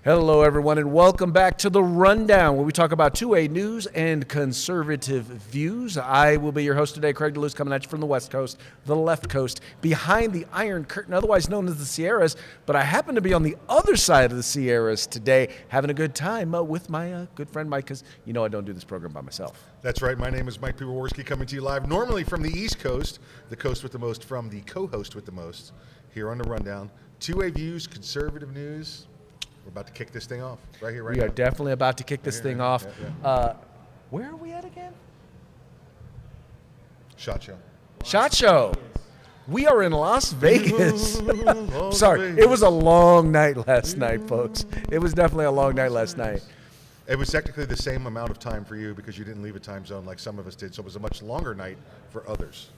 Hello, everyone, and welcome back to The Rundown, where we talk about 2A news and conservative views. I will be your host today, Craig DeLuz, coming at you from the West Coast, the left coast, behind the Iron Curtain, otherwise known as the Sierras. But I happen to be on the other side of the Sierras today, having a good time with my good friend Mike, because you know I don't do this program by myself. That's right. My name is Mike Piwowarski, coming to you live, normally from the East Coast, the coast with the most, from the co-host with the most, here on The Rundown. 2A views, conservative news. We're about to kick this thing off right here, right now. We are definitely about to kick this thing off. Yeah. Where are we at again? SHOT Show. SHOT Show. We are in Las Vegas. Sorry, it was a long night last night, folks. It was definitely a long night last night. It was technically the same amount of time for you because you didn't leave a time zone like some of us did, so it was a much longer night for others.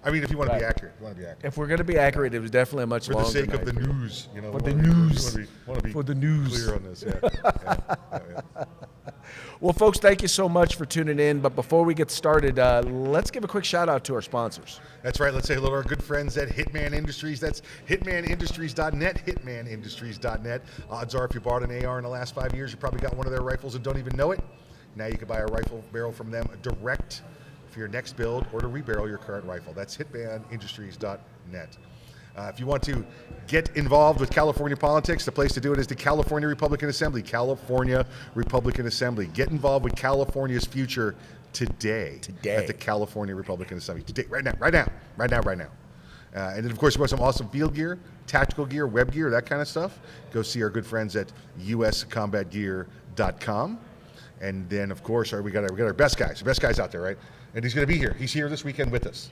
I mean, if you want to be accurate. If we're going to be accurate, it was definitely a much longer night. For the sake of the news. You know, for the news. Want to be for the news. Clear on this, yeah. Well, folks, thank you so much for tuning in. But before we get started, let's give a quick shout-out to our sponsors. That's right. Let's say hello to our good friends at Hitman Industries. That's hitmanindustries.net, hitmanindustries.net. Odds are if you bought an AR in the last 5 years, you probably got one of their rifles and don't even know it. Now you can buy a rifle barrel from them direct for your next build or to rebarrel your current rifle. That's hitmanindustries.net. If you want to get involved with California politics, the place to do it is the California Republican Assembly. California Republican Assembly. Get involved with California's future today. At the California Republican Assembly. Today, right now. And then, of course, we have some awesome field gear, tactical gear, web gear, that kind of stuff. Go see our good friends at uscombatgear.com. And then, of course, we got our best guys. The best guys out there, right? And he's going to be here. He's here this weekend with us.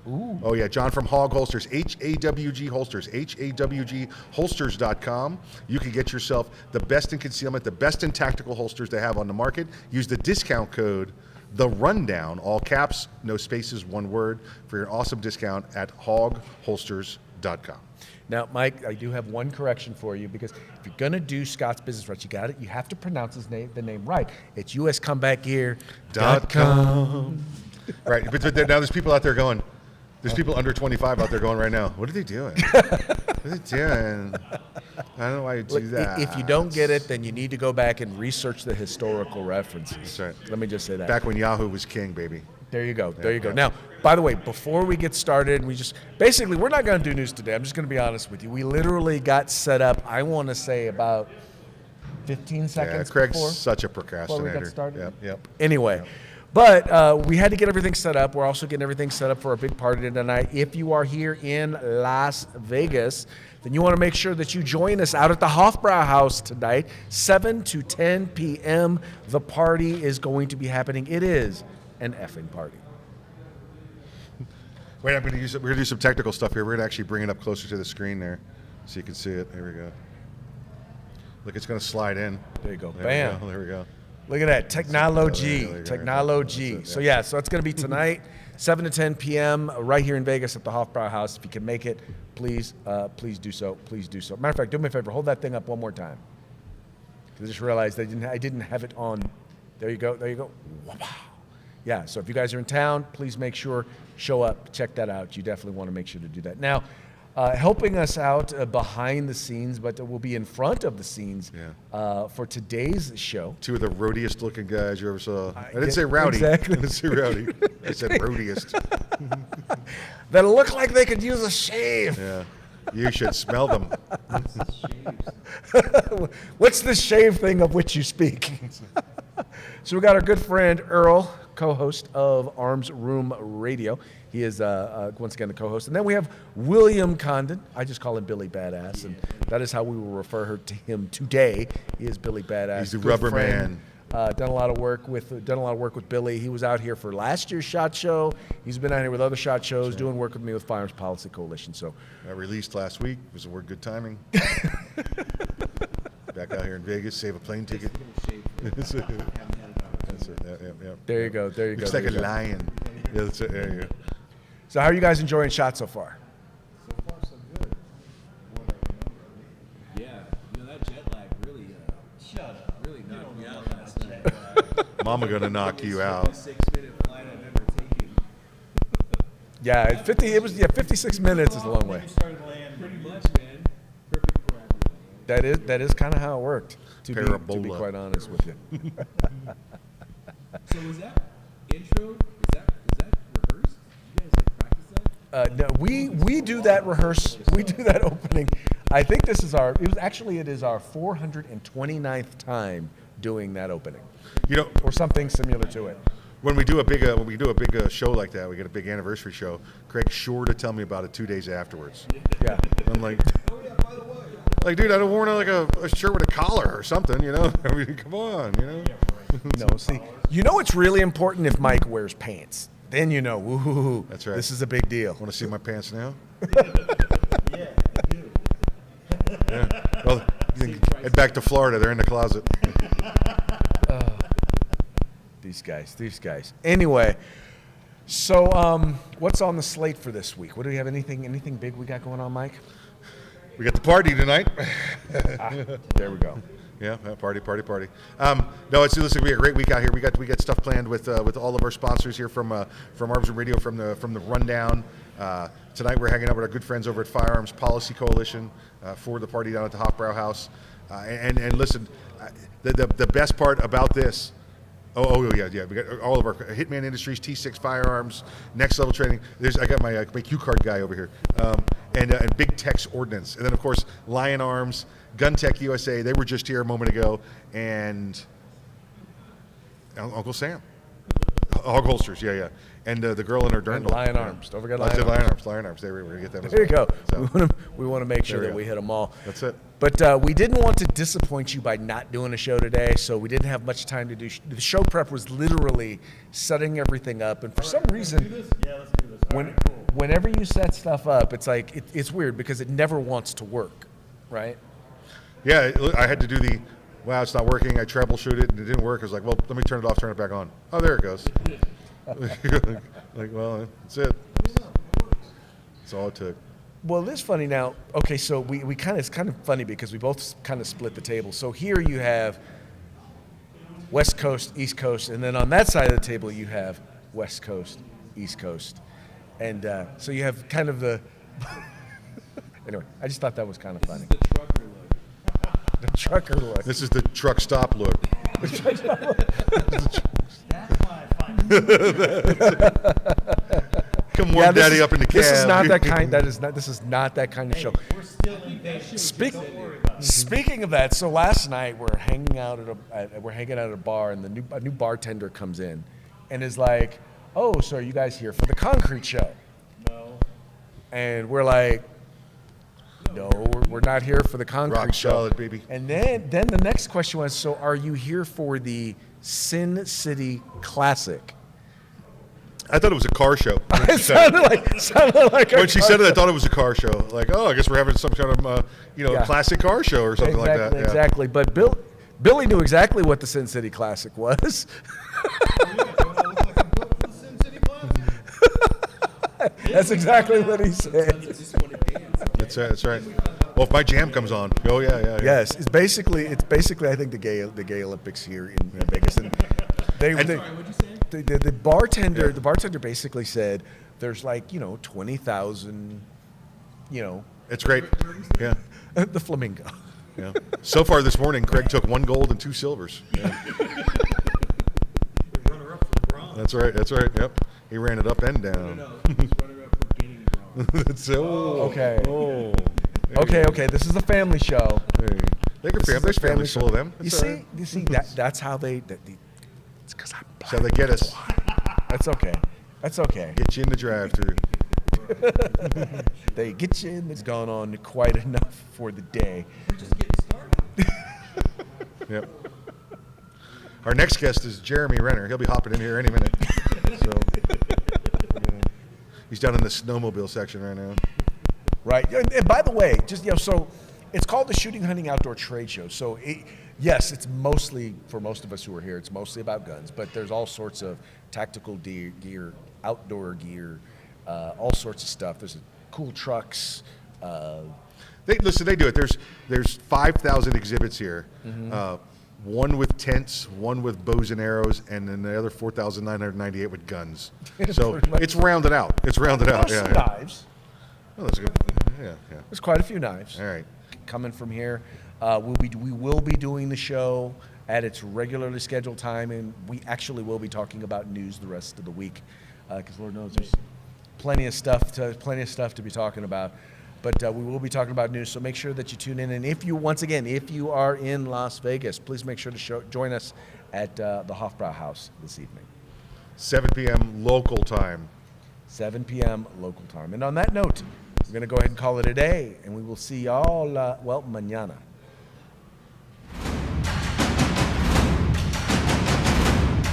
Ooh. Oh, yeah, John from Hog Holsters, HAWG Holsters, HAWGholsters.com. You can get yourself the best in concealment, the best in tactical holsters they have on the market. Use the discount code, The Rundown, all caps, no spaces, one word, for your awesome discount at hogholsters.com. Now, Mike, I do have one correction for you, because if you're going to do Scott's Business Rights, you have to pronounce the name right. It's uscombatgear.com. Right, but now there's people out there going, there's people under 25 out there going right now, what are they doing? What are they doing? I don't know why you do that. If you don't get it, then you need to go back and research the historical references. That's right. Let me just say that. Back when Yahoo was king, baby. There you go. There you go. Now, by the way, before we get started, we're not going to do news today. I'm just going to be honest with you. We literally got set up, I want to say, about 15 seconds Craig's before. such a procrastinator. Before we got started. Yep. Anyway. But we had to get everything set up. We're also getting everything set up for a big party tonight. If you are here in Las Vegas, then you want to make sure that you join us out at the Hofbrauhaus tonight, 7 to 10 p.m. The party is going to be happening. It is an effing party. Wait, we're going to do some technical stuff here. We're going to actually bring it up closer to the screen there so you can see it. Here we go. Look, it's going to slide in. There you go. Bam. There we go. Look at that, technology. There you go. Technology. So it's going to be tonight, 7 to 10 p.m. right here in Vegas at the Hofbrauhaus. If you can make it, please do so. Please do so. Matter of fact, do me a favor, hold that thing up one more time. I just realized I didn't have it on. There you go. Wow. Yeah. So if you guys are in town, please make sure show up, check that out. You definitely want to make sure to do that. Now, helping us out behind the scenes, but we'll be in front of the scenes for today's show. Two of the roadiest looking guys you ever saw. I didn't say rowdy. Exactly. I didn't say rowdy. I said roadiest. That look like they could use a shave. Yeah. You should smell them. What's this shave thing of which you speak? So we got our good friend Earl, co-host of Arms Room Radio. He is, once again, the co-host. And then we have William Condon. I just call him Billy Badass, and that is how we will refer to him today. He is Billy Badass. He's the rubber man. Done a lot of work with Billy. He was out here for last year's SHOT Show. He's been out here with other SHOT shows, doing work with me with Firearms Policy Coalition. So I released last week. It was a word good timing. Back out here in Vegas, save a plane ticket. That's it. There you go. Looks like a lion. Yeah, that's it. There you go. So how are you guys enjoying SHOT so far? So far, so good. Yeah, that jet lag really, really knocked me out last night. Mama gonna knock you out. 6-minute flight I've ever taken. Yeah, 56 minutes is a long way. Started to land pretty much, man. Perfect for everything. that is kind of how it worked. To be Parabola. quite honest with you. So was that intro? Was that rehearsed? You guys like practice that? No, we do that rehearse. We do that opening. I think this is our 429th time doing that opening, You know, or something similar to it. when we do a big show like that, we get a big anniversary show. Craig's sure to tell me about it 2 days afterwards. Yeah. I'm like, dude, I don't want like a shirt with a collar or something, you know? I mean, come on, you know? No, see, you know it's really important if Mike wears pants. Then you know, woohoo, That's right. this is a big deal. Want to see my pants now? Yeah, I do. Yeah. Well, head back to Florida. They're in the closet. These guys. Anyway, so what's on the slate for this week? What do we have? Anything big we got going on, Mike? We got the party tonight. There we go. Yeah, party. No, it's listen. We got a great week out here. We got stuff planned with all of our sponsors here from Arms and Radio from the Rundown. Tonight we're hanging out with our good friends over at Firearms Policy Coalition for the party down at the Hofbrau House. And listen, the best part about this. Oh yeah. We got all of our Hitman Industries, T6 Firearms, Next Level Training. I got my Q card guy over here, and Big Tech's Ordnance, and then of course Lion Arms, Gun Tech USA. They were just here a moment ago, and Uncle Sam, Hog Holsters. Yeah. And the girl in her dirndl. And Lion Arms. Don't forget Lion Arms. Lion Arms. We're gonna get them. There you go. So, We want to make sure There we that go. we hit them all. That's it. But we didn't want to disappoint you by not doing a show today, so we didn't have much time to do. The show prep was literally setting everything up, and for some reason, Yeah, let's do this. whenever you set stuff up, it's like it's weird because it never wants to work, right? Yeah, I had to do the. Wow, it's not working. I troubleshoot it and it didn't work. I was like, well, let me turn it off, turn it back on. Oh, there it goes. Well, that's it. That's all it took. Well, it is funny now. Okay, so we kind of it's kind of funny because we both kind of split the table. So here you have West Coast, East Coast, and then on that side of the table you have West Coast, East Coast, and so you have kind of the. Anyway, I just thought that was kind of funny. The trucker look. The trucker look. This is the truck stop look. That's why I find it. Come warm this daddy is- up in the cab. This is not that kind. This is not that kind of show. We're still in bed. Don't worry about it. Speaking of that, so last night we're hanging out at a bar, and a new bartender comes in, and is like, "Oh, so are you guys here for the concrete show?" No. And we're like, "No, we're not here for the concrete Rock show." solid, baby. And then the next question was, "So are you here for the Sin City Classic?" I thought it was a car show. It sounded like When she said it, I thought it was a car show. Like, oh, I guess we're having some kind of, Yeah. classic car show or something like that. Yeah. Exactly. But Billy knew exactly what the Sin City Classic was. That's exactly what he said. I just want to dance. That's right. Well, if my jam comes on, oh yeah. Yes, it's basically I think the gay Olympics here in Vegas, and Sorry, what'd you say? the bartender basically said there's like 20,000 It's great. Yeah. the Flamingo. Yeah. So far this morning, Craig took 1 gold and 2 silvers. Yeah. Runner-up for bronze. That's right. Yep. He ran it up and down. No, he's runner-up for gaining bronze. That's it. Okay. Oh. Okay. This is a family show. Hey. There's families full of them. You see that's how it's because I'm That's how they get us. That's okay. That's okay. Get you in the drive-through. They get you in. It's gone on quite enough for the day. We're just getting started. Yep. Our next guest is Jeremy Renner. He'll be hopping in here any minute. So, he's down in the snowmobile section right now. Right. And by the way, just so it's called the Shooting Hunting Outdoor Trade Show. So yes, it's mostly for most of us who are here. It's mostly about guns, but there's all sorts of tactical gear, outdoor gear, all sorts of stuff. There's cool trucks. They do it. There's 5,000 exhibits here. One with tents, one with bows and arrows, and then the other 4,998 with guns. So Pretty much. it's rounded out. There's some knives. Oh, that's good. Yeah. There's quite a few knives All right. coming from here. We will be doing the show at its regularly scheduled time, and we actually will be talking about news the rest of the week, because Lord knows there's plenty of stuff to be talking about. But we will be talking about news, so make sure that you tune in. And if you are in Las Vegas, please make sure to join us at the Hofbrau House this evening. 7 p.m. local time. 7 p.m. local time. And on that note, we're going to go ahead and call it a day, and we will see y'all, mañana.